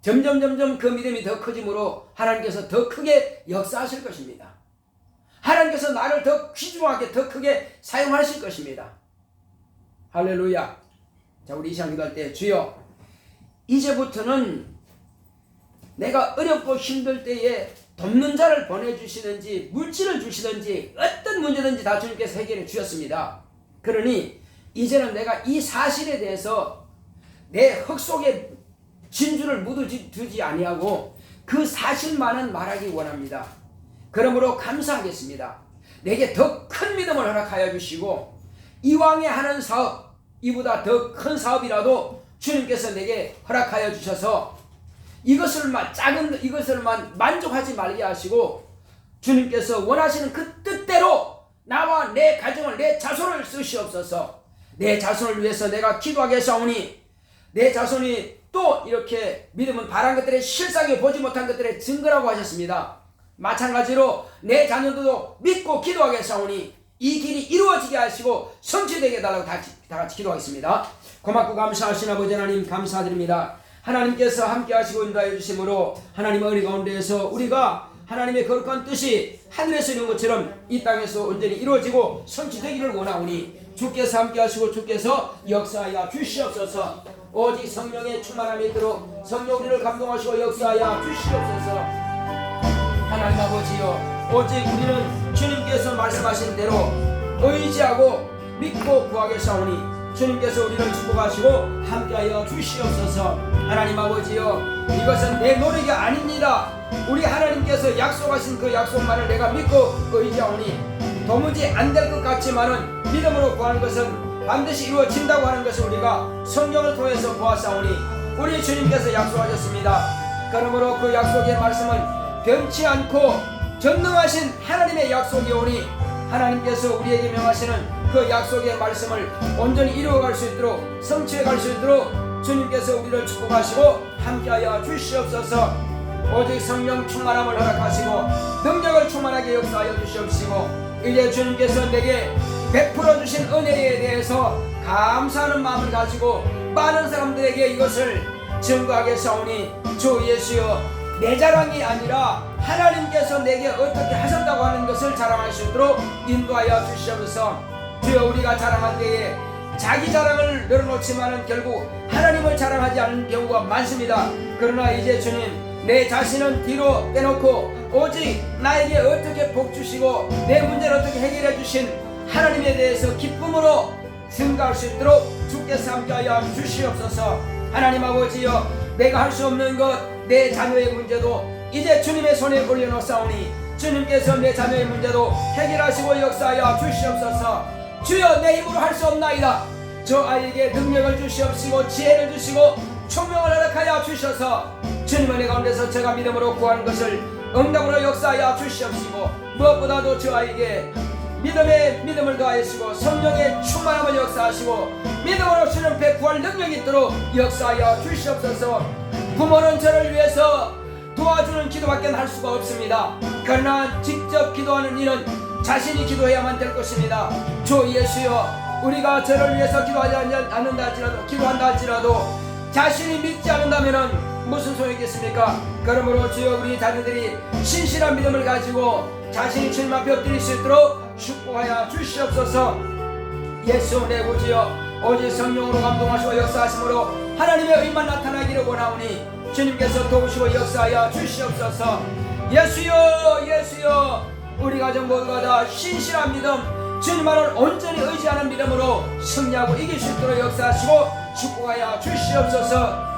점점 그 믿음이 더 커지므로 하나님께서 더 크게 역사하실 것입니다. 하나님께서 나를 더 귀중하게 더 크게 사용하실 것입니다. 할렐루야. 자, 우리 이 시간 기도할 때 주여 이제부터는 내가 어렵고 힘들 때에 돕는 자를 보내주시든지 물질을 주시든지 어떤 문제든지 다 주님께서 해결해 주셨습니다. 그러니 이제는 내가 이 사실에 대해서 내 흙 속에 진주를 묻어두지 아니하고 그 사실만은 말하기 원합니다. 그러므로 감사하겠습니다. 내게 더 큰 믿음을 허락하여 주시고 이왕에 하는 사업, 이보다 더 큰 사업이라도 주님께서 내게 허락하여 주셔서 작은 이것을만 만족하지 말게 하시고 주님께서 원하시는 그 뜻대로 나와 내 가정을, 내 자손을 쓰시옵소서. 내 자손을 위해서 내가 기도하게 하사오니 내 자손이 또 이렇게 믿음은 바란 것들의 실상에 보지 못한 것들의 증거라고 하셨습니다. 마찬가지로 내 자녀들도 믿고 기도하게 하사오니 이 길이 이루어지게 하시고 성취되게 해달라고 다 같이 기도하겠습니다. 고맙고 감사하신 아버지 하나님 감사드립니다. 하나님께서 함께 하시고 인도하여 주심으로 하나님의 은혜 가운데에서 우리가 하나님의 거룩한 뜻이 하늘에서 이룬 것처럼 이 땅에서 온전히 이루어지고 성취되기를 원하오니 주께서 함께 하시고 주께서 역사하여 주시옵소서. 오직 성령의 충만함이 있도록 성령 우리를 감동하시고 역사하여 주시옵소서. 하나님 아버지여, 오직 우리는 주님께서 말씀하신 대로 의지하고 믿고 구하겠사오니 주님께서 우리를 축복하시고 함께하여 주시옵소서. 하나님 아버지여, 이것은 내 노력이 아닙니다. 우리 하나님께서 약속하신 그 약속만을 내가 믿고 의지하오니 도무지 안 될 것 같지만은 믿음으로 구하는 것은 반드시 이루어진다고 하는 것을 우리가 성경을 통해서 보았사오니 우리 주님께서 약속하셨습니다. 그러므로 그 약속의 말씀은 변치 않고 전능하신 하나님의 약속이 오니 하나님께서 우리에게 명하시는 그 약속의 말씀을 온전히 이루어갈 수 있도록 성취해갈 수 있도록 주님께서 우리를 축복하시고 함께하여 주시옵소서. 오직 성령 충만함을 허락하시고 능력을 충만하게 역사하여 주시옵시고 이제 주님께서 내게 베풀어 주신 은혜에 대해서 감사하는 마음을 가지고 많은 사람들에게 이것을 증거하겠사오니 주 예수여, 내 자랑이 아니라 하나님께서 내게 어떻게 하셨다고 하는 것을 자랑할 수 있도록 인도하여 주시옵소서. 주여, 우리가 자랑할 때에 자기 자랑을 늘어놓지만은 결국 하나님을 자랑하지 않는 경우가 많습니다. 그러나 이제 주님, 내 자신은 뒤로 빼놓고 오직 나에게 어떻게 복 주시고 내 문제를 어떻게 해결해 주신 하나님에 대해서 기쁨으로 증가할 수 있도록 주께서 함께하여 주시옵소서. 하나님 아버지여, 내가 할 수 없는 것, 내 자녀의 문제도 이제 주님의 손에 올려놓사오니 주님께서 내 자녀의 문제도 해결하시고 역사하여 주시옵소서. 주여, 내 힘으로 할 수 없나이다. 저 아이에게 능력을 주시옵시고 지혜를 주시고 총명을 허락하여 주셔서 주님의 은혜 가운데서 제가 믿음으로 구하는 것을 응답으로 역사하여 주시옵시고 무엇보다도 저 아이에게 믿음을 더하시고 성령의 충만함을 역사하시고 믿음으로 주님 앞에 구할 능력이 있도록 역사하여 주시옵소서. 부모는 저를 위해서 도와주는 기도밖에 할 수가 없습니다. 그러나 직접 기도하는 이는 자신이 기도해야만 될 것입니다. 주 예수여, 우리가 저를 위해서 기도한다 할지라도 자신이 믿지 않는다면 무슨 소용이겠습니까? 그러므로 주여, 우리 자녀들이 신실한 믿음을 가지고 자신이 주님 앞에 엎드릴 수 있도록 축복하여 주시옵소서. 예수 내 구주여, 오직 성령으로 감동하시고 역사하심으로 하나님의 의만 나타나기를 원하오니 주님께서 도우시고 역사하여 주시옵소서. 예수여, 예수여, 우리 가정 모두가 다 신실한 믿음, 주님만을 온전히 의지하는 믿음으로 승리하고 이길 수 있도록 역사하시고 축복하여 주시옵소서.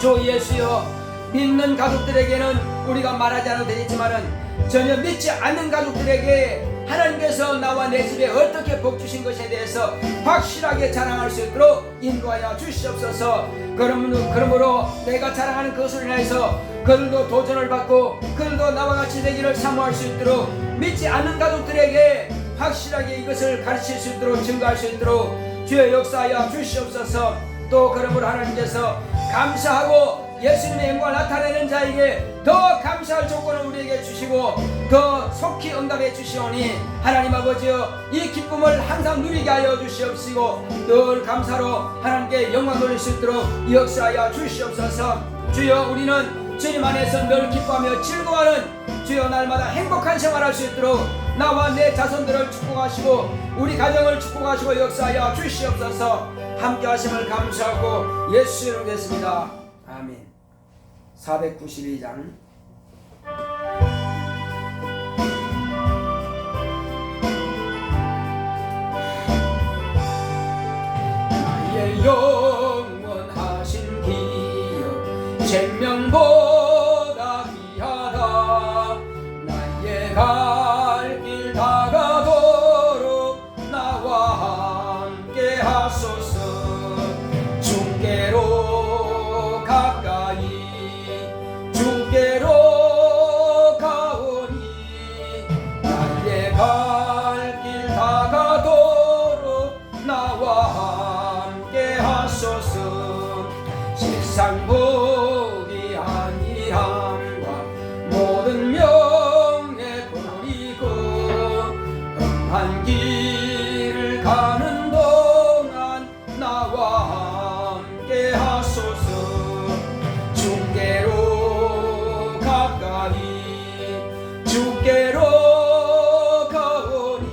주 예수여, 믿는 가족들에게는 우리가 말하지 않아도 되겠지만은 전혀 믿지 않는 가족들에게 하나님께서 나와 내 집에 어떻게 복 주신 것에 대해서 확실하게 자랑할 수 있도록 인도하여 주시옵소서. 그러므로 내가 자랑하는 그것을 인하여서 그들도 도전을 받고 그들도 나와 같이 되기를 사모할 수 있도록, 믿지 않는 가족들에게 확실하게 이것을 가르칠 수 있도록, 증거할 수 있도록 주여 역사하여 주시옵소서. 또 그러므로 하나님께서 감사하고 예수님의 영광을 나타내는 자에게 더 감사할 조건을 우리에게 주시고 더 속히 응답해 주시오니 하나님 아버지여, 이 기쁨을 항상 누리게 하여 주시옵시고 늘 감사로 하나님께 영광 돌릴 수 있도록 역사하여 주시옵소서. 주여, 우리는 주님 안에서 늘 기뻐하며 즐거워하는 주여 날마다 행복한 생활할 수 있도록 나와 내 자손들을 축복하시고 우리 가정을 축복하시고 역사하여 주시옵소서. 함께 하심을 감사하고 예수 이름으로 됐습니다. 아멘. 492장 나의 영원하신 기여 생명보다 귀하다. 나의 갈 길 다가도록 나와 함께 하소서. 주께로 가까이 주께로 가오니 나의 갈 길 다가도록 나와 함께 하소서. 세상 보기 아니함과 모든 명예 버리고 험한 길을 가는 동안 나와 함께 하소서. 주께로 가까이 주께로 가오니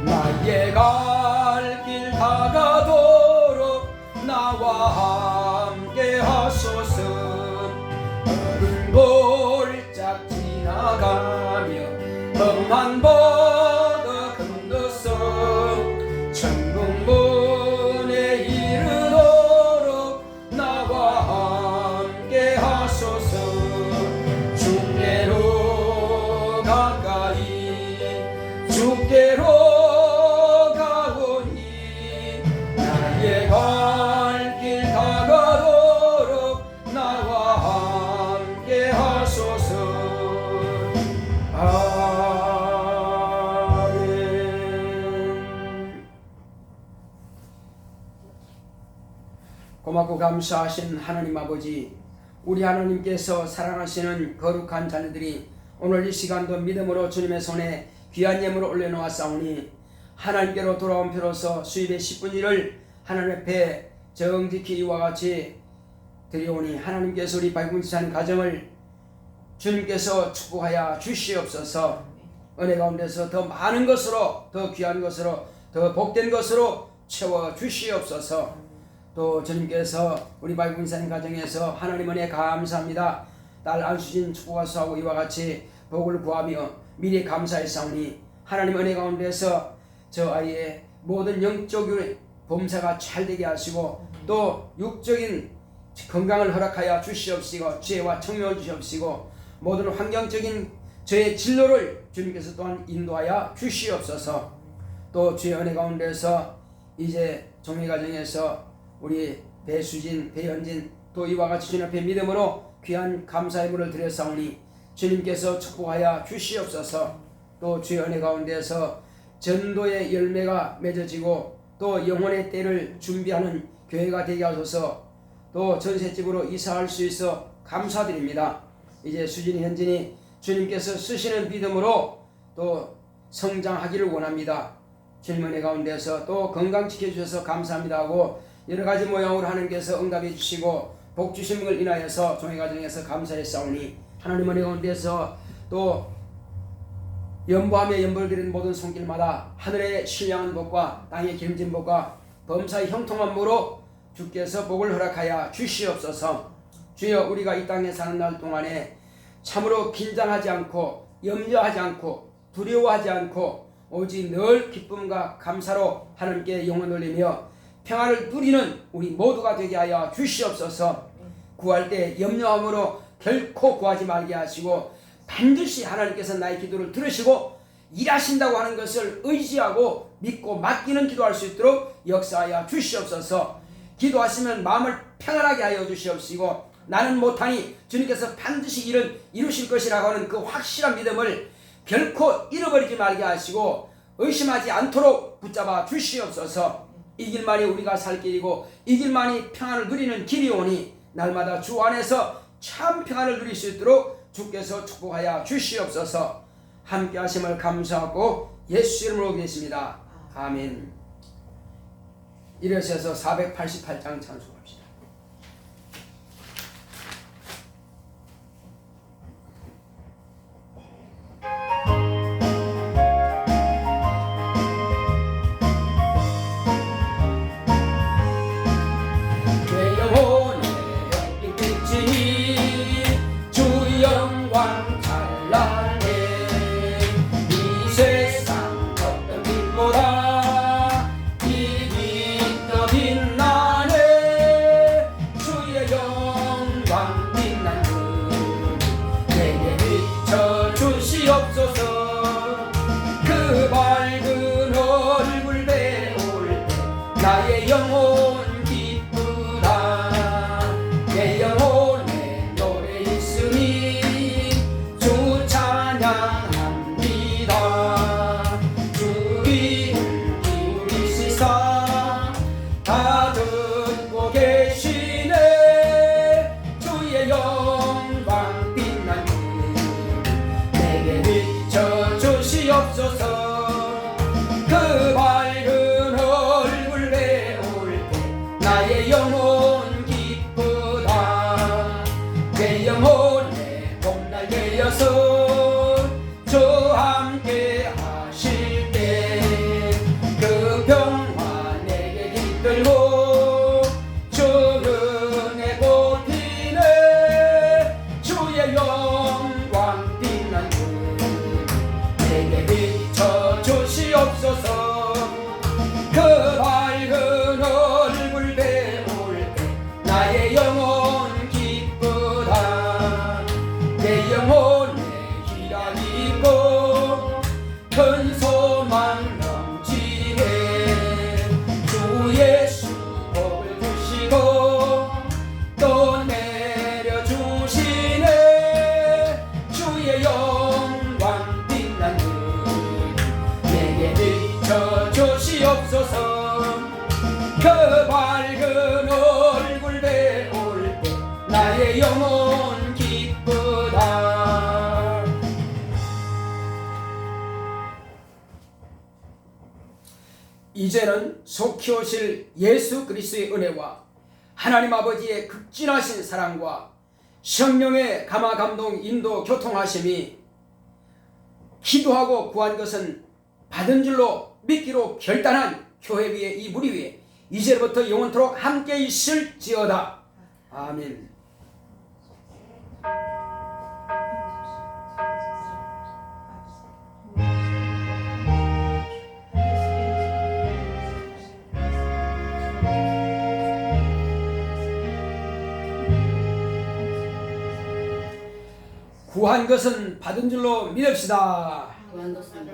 나의 갈 길 다가도록 나와 함께 하소서. 어른 골짝 지나가며 험한 바다 건너서 천국문에 이르도록 나와 함께 하소서. 주께로 가까이 주께로 가오니 나의 갈 길 다가도록 나와 함께 하소서. 아멘. 고맙고 감사하신 하나님 아버지, 우리 하나님께서 사랑하시는 거룩한 자녀들이 오늘 이 시간도 믿음으로 주님의 손에 귀한 예물을 올려놓았사오니 하나님께로 돌아온 표로서 수입의 10분의 1을 하나님 앞에 정직히 이와 같이 드리오니 하나님께서 우리 박문지사님 가정을 주님께서 축복하여 주시옵소서. 은혜 가운데서 더 많은 것으로, 더 귀한 것으로, 더 복된 것으로 채워 주시옵소서. 또 주님께서 우리 박문지사님 가정에서 하나님 은혜 감사합니다. 딸 안수진 축복하소하고 이와 같이 복을 구하며 미리 감사했사오니 하나님 은혜 가운데서 저 아이의 모든 영적인 범사가 잘되게 하시고 또 육적인 건강을 허락하여 주시옵시고 지혜와 청명을 주시옵시고 모든 환경적인 저의 진로를 주님께서 또한 인도하여 주시옵소서. 또 주의 은혜 가운데서 이제 종의 가정에서 우리 배수진, 배현진 또 이와 같이 주님 앞에 믿음으로 귀한 감사의 물을 드렸사오니 주님께서 축복하여 주시옵소서. 또 주의 은혜 가운데서 전도의 열매가 맺어지고 또 영혼의 때를 준비하는 교회가 되게 하소서. 또 전셋집으로 이사할 수 있어 감사드립니다. 이제 수진이 현진이 주님께서 쓰시는 믿음으로 또 성장하기를 원합니다. 주님 은혜 가운데서 또 건강 지켜주셔서 감사합니다 하고 여러가지 모양으로 하나님께서 응답해 주시고 복 주신 걸 인하여서 종의 가정에서 감사했사오니 하나님 은혜 가운데서 또 연보하며 연보를 드리는 모든 손길마다 하늘의 신령한 복과 땅의 기름진 복과 범사의 형통한 무로 주께서 복을 허락하여 주시옵소서. 주여 우리가 이 땅에 사는 날 동안에 참으로 긴장하지 않고 염려하지 않고 두려워하지 않고 오직 늘 기쁨과 감사로 하나님께 영혼 돌리며 평안을 누리는 우리 모두가 되게 하여 주시옵소서. 구할 때 염려함으로 결코 구하지 말게 하시고 반드시 하나님께서 나의 기도를 들으시고 일하신다고 하는 것을 의지하고 믿고 맡기는 기도할 수 있도록 역사하여 주시옵소서. 기도하시면 마음을 평안하게 하여 주시옵시고 나는 못하니 주님께서 반드시 일은 이루실 것이라고 하는 그 확실한 믿음을 결코 잃어버리지 말게 하시고 의심하지 않도록 붙잡아 주시옵소서. 이 길만이 우리가 살 길이고 이 길만이 평안을 누리는 길이오니 날마다 주 안에서 참 평안을 누릴 수 있도록 주께서 축복하여 주시옵소서. 함께 하심을 감사하고 예수 이름으로 기도했습니다. 아멘. 일어서서 488장 찬송합시다. 내 영혼의 빛이 주 영광 찬란해 이 세상 어떤 빛보다 이 빛 더 빛나네 주의 영광 빛난 주 내게 비춰 주시옵소서. 그 밝은 얼굴 배울 때 나의 영혼 내 영혼에 노래 있으니 주 찬양합니다. 주를 기울이시사 다 듣고 계시네 주의 영광 빛난 주 내게 비춰 주시옵소서. 그 밝은 얼굴 배울 때 나의 영혼 내 영혼에 봄날 되어서 저 함께 하실 때 그 평화 내게 깃들고 저 은혜 꽃피네 주의 영광 빛난 주 내게 비춰 주시옵소서. 그 밝은 얼굴 배울 때 나의 영혼 내 영혼에 희락이 있고 큰 소망 넘치네 주 예수 복을 주시고 또 내려주시네 주의 영광 빛난 주 내게 비춰 주시옵소서. 그 밝은 얼굴 배울 때 나의 영혼 이제는 속히 오실 예수 그리스도의 은혜와 하나님 아버지의 극진하신 사랑과 성령의 감화 감동 인도 교통하심이 기도하고 구한 것은 받은 줄로 믿기로 결단한 교회 위에 이 무리 위에 이제부터 영원토록 함께 있을지어다. 아멘. 구한 것은 받은 줄로 믿읍시다. 구한 것은